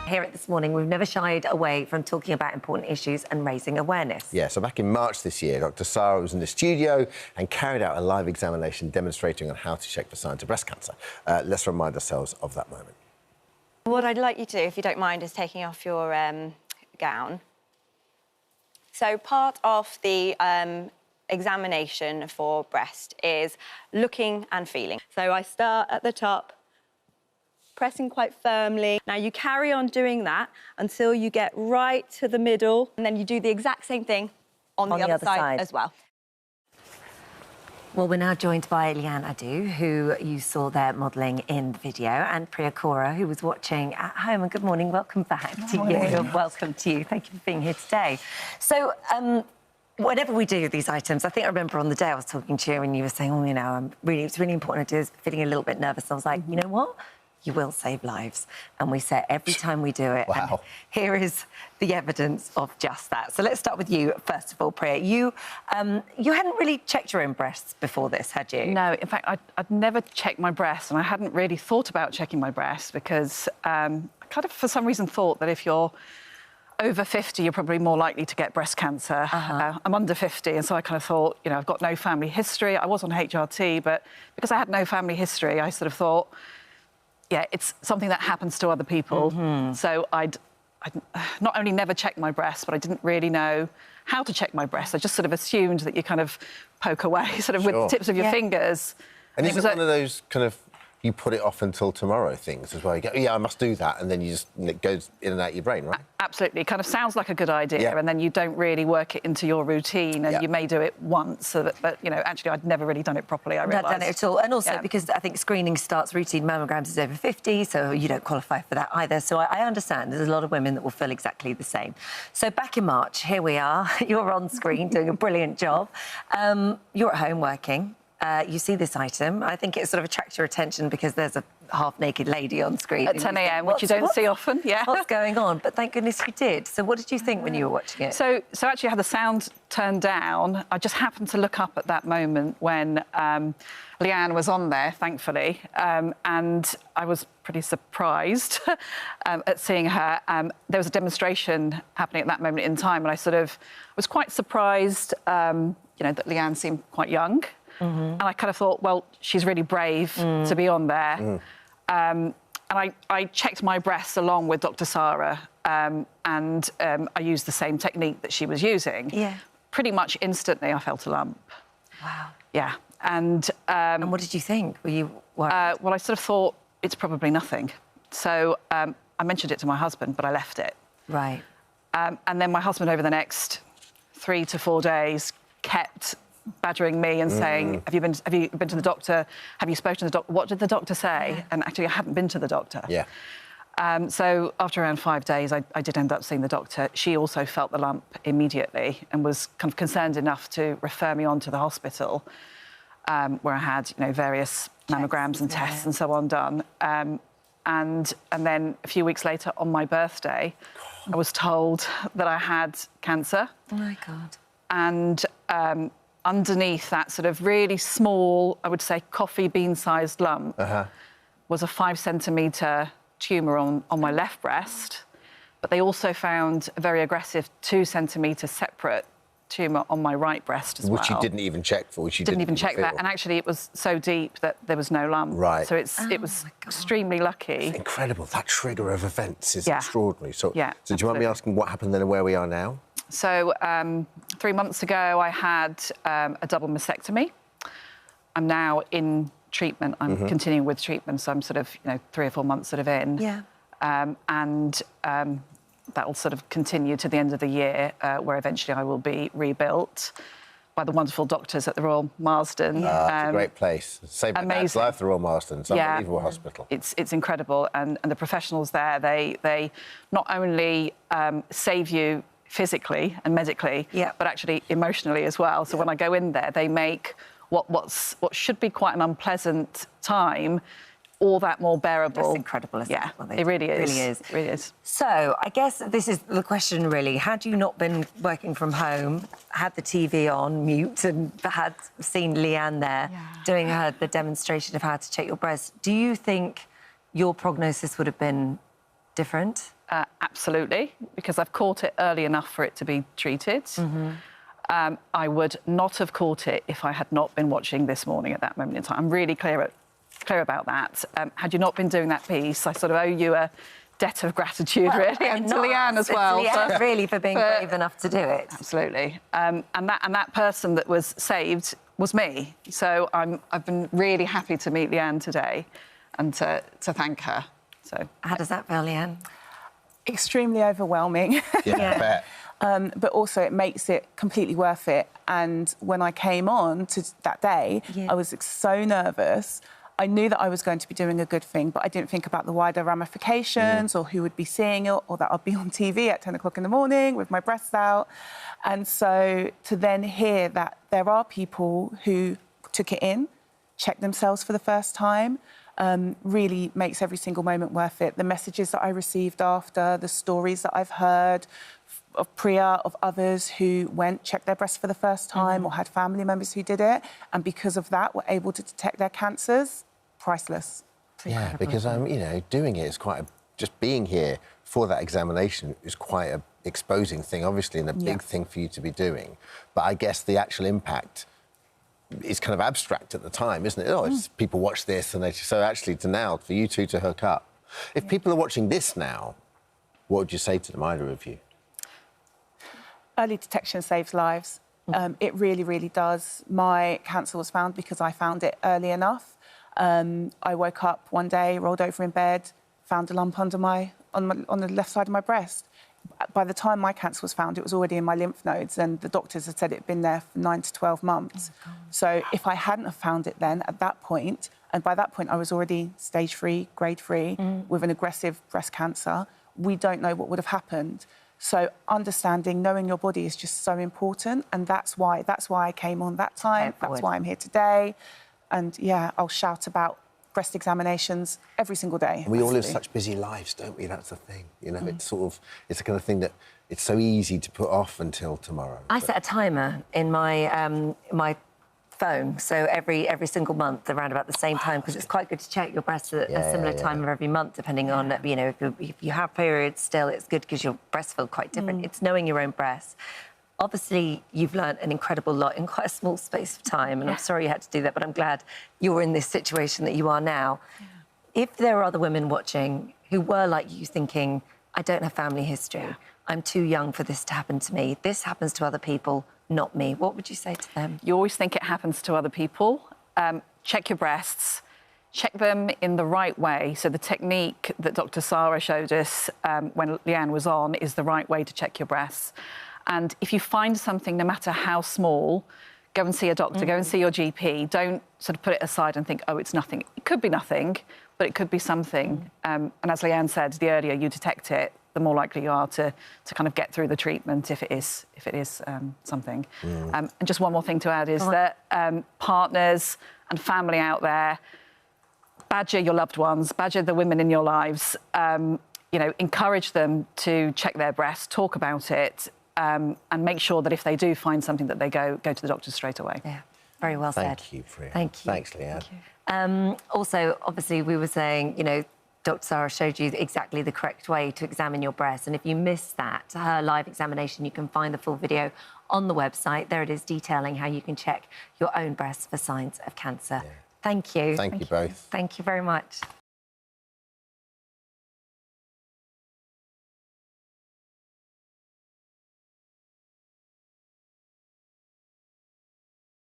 Here at This Morning, we've never shied away from talking about important issues and raising awareness. Yeah, so back in March this year, Dr Sara was in the studio and carried out a live examination demonstrating on how to check for signs of breast cancer. Let's remind ourselves of that moment. What I'd like you to do, if you don't mind, is taking off your gown. So part of the examination for breast is looking and feeling. So I start at the top, pressing quite firmly. Now you carry on doing that until you get right to the middle, and then you do the exact same thing on the other side as well. Well, we're now joined by Leeanne Adu, who you saw there modelling in the video, and Priya Kaura, who was watching at home. And good morning, welcome back to you. Welcome to you. Thank you for being here today. So, whenever we do these items, I think I remember on the day I was talking to you and you were saying, oh, you know, it's really important to do this, feeling a little bit nervous. I was like, you know what? You will save lives. And we say every time we do it. Wow. And here is the evidence of just that. So let's start with you, first of all, Priya. You hadn't really checked your own breasts before this, had you? No, in fact, I'd never checked my breasts, and I hadn't really thought about checking my breasts because I kind of, for some reason, thought that if you're over 50, you're probably more likely to get breast cancer. I'm under 50, and so I kind of thought, you know, I've got no family history. I was on HRT, but because I had no family history, I sort of thought, yeah, it's something that happens to other people. So I'd not only never checked my breasts, but I didn't really know how to check my breasts. I just sort of assumed that you kind of poke away, sort of with the tips of your fingers. And is it one of those kind of you put it off until tomorrow things as well? You go, yeah, I must do that, and then you just, it goes in and out your brain, right? Absolutely. It kind of sounds like a good idea, and then you don't really work it into your routine, and you may do it once, so that, but, you know, actually I'd never really done it properly, I realised. Not done it at all. And also because I think screening starts, routine mammograms is over 50, so you don't qualify for that either. So I understand there's a lot of women that will feel exactly the same. So back in March, here we are. You're on screen doing a brilliant job. You're at home working. You see this item. I think it sort of attracts your attention because there's a half-naked lady on screen. At 10 a.m, which you don't see often, What's going on? But thank goodness you did. So what did you think when you were watching it? So actually I had the sound turned down. I just happened to look up at that moment when Leeanne was on there, thankfully, and I was pretty surprised at seeing her. There was a demonstration happening at that moment in time, and I sort of was quite surprised, you know, that Leeanne seemed quite young. And I kind of thought, well, she's really brave to be on there. And I checked my breasts along with Dr Sara, and I used the same technique that she was using. Yeah. Pretty much instantly, I felt a lump. Wow. Yeah. And what did you think? Were you worried? well, I sort of thought it's probably nothing. So I mentioned it to my husband, but I left it. Right. And then my husband, over the next 3 to 4 days, kept badgering me and saying, have you been to the doctor? Have you spoken to the doctor? What did the doctor say? Yeah. And actually, I hadn't been to the doctor. Yeah. So after around 5 days, I did end up seeing the doctor. She also felt the lump immediately and was kind of concerned enough to refer me on to the hospital, where I had, you know, various mammograms and tests and so on done. And then a few weeks later, on my birthday, I was told that I had cancer. Oh my God. And underneath that sort of really small, I would say, coffee bean-sized lump was a 5-centimetre tumour on my left breast. But they also found a very aggressive 2-centimetre separate tumour on my right breast as well. Which you didn't even check for, which you didn't even check that. And actually, it was so deep that there was no lump. Right. So it was extremely lucky. It's incredible. That trigger of events is extraordinary. So, yeah, so do you mind me asking what happened then and where we are now? So 3 months ago, I had a double mastectomy. I'm now in treatment. I'm continuing with treatment, so I'm sort of, you know, 3 or 4 months sort of in. Yeah. And that will sort of continue to the end of the year, where eventually I will be rebuilt by the wonderful doctors at the Royal Marsden. It's a great place. Saved my dad's life, the Royal Marsden. It's an unbelievable hospital. It's incredible, and the professionals there, they not only save you physically and medically, but actually emotionally as well. So when I go in there, they make what should be quite an unpleasant time all that more bearable. That's incredible, isn't it? It really is. It really is. So I guess this is the question, really. Had you not been working from home, had the TV on mute, and had seen Leeanne there doing the demonstration of how to check your breast, do you think your prognosis would have been different? Absolutely, because I've caught it early enough for it to be treated. I would not have caught it if I had not been watching This Morning at that moment in time. I'm really clear about that. Had you not been doing that piece, I sort of owe you a debt of gratitude, really, and to Leeanne as well. Leeanne, really, for being brave enough to do it. Absolutely. And that person that was saved was me. So I've been really happy to meet Leeanne today and to thank her. So how does that feel, Leeanne? Extremely overwhelming. Yeah, I bet. But also it makes it completely worth it. And when I came on to that day, I was so nervous. I knew that I was going to be doing a good thing, but I didn't think about the wider ramifications or who would be seeing it, or that I'd be on TV at 10 o'clock in the morning with my breasts out. And so to then hear that there are people who took it in, checked themselves for the first time, really makes every single moment worth it. The messages that I received after, the stories that I've heard of Priya, of others who went, checked their breasts for the first time or had family members who did it, and because of that were able to detect their cancers, priceless. Yeah, because doing it is quite just being here for that examination is quite a exposing thing, obviously, and a big thing for you to be doing. But I guess the actual impact is kind of abstract at the time, isn't it? Oh, it's people watch this and so actually for you two to hook up. If people are watching this now, what would you say to them, either of you? Early detection saves lives. It really, really does. My cancer was found because I found it early enough. I woke up one day, rolled over in bed, found a lump on the left side of my breast. By the time my cancer was found, it was already in my lymph nodes, and the doctors had said it had been there for 9 to 12 months. So if I hadn't have found it then, at that point, and by that point I was already stage 3, grade 3, with an aggressive breast cancer, we don't know what would have happened. So understanding, knowing your body is just so important, and that's why I came on that time. That's why I'm here today. And yeah, I'll shout about breast examinations every single day. We all live such busy lives, don't we? That's the thing. It's the kind of thing that it's so easy to put off until tomorrow. I set a timer in my my phone, so every single month around about the same time, because it's quite good to check your breasts at a similar time of every month, depending on if you have periods still, it's good because your breasts feel quite different. It's knowing your own breasts. Obviously, you've learnt an incredible lot in quite a small space of time, and I'm sorry you had to do that, but I'm glad you're in this situation that you are now. If there are other women watching who were like you, thinking, I don't have family history, I'm too young for this to happen to me, this happens to other people, not me, what would you say to them? You always think it happens to other people. Check your breasts. Check them in the right way. So the technique that Dr Sara showed us when Leeanne was on is the right way to check your breasts. And if you find something, no matter how small, go and see a doctor, go and see your GP. Don't sort of put it aside and think, oh, it's nothing. It could be nothing, but it could be something. And as Leeanne said, the earlier you detect it, the more likely you are to kind of get through the treatment if it is something. And just one more thing to add is that partners and family out there, badger your loved ones, badger the women in your lives. Encourage them to check their breasts, talk about it, and make sure that if they do find something that they go to the doctor straight away. Yeah, very well said. Thank you, Priya. Thank you. Thanks, Leeanne. Also, obviously, we were saying, Dr Sara showed you exactly the correct way to examine your breast. And if you missed that, her live examination, you can find the full video on the website. There it is, detailing how you can check your own breasts for signs of cancer. Yeah. Thank you. Thank you both. Thank you very much.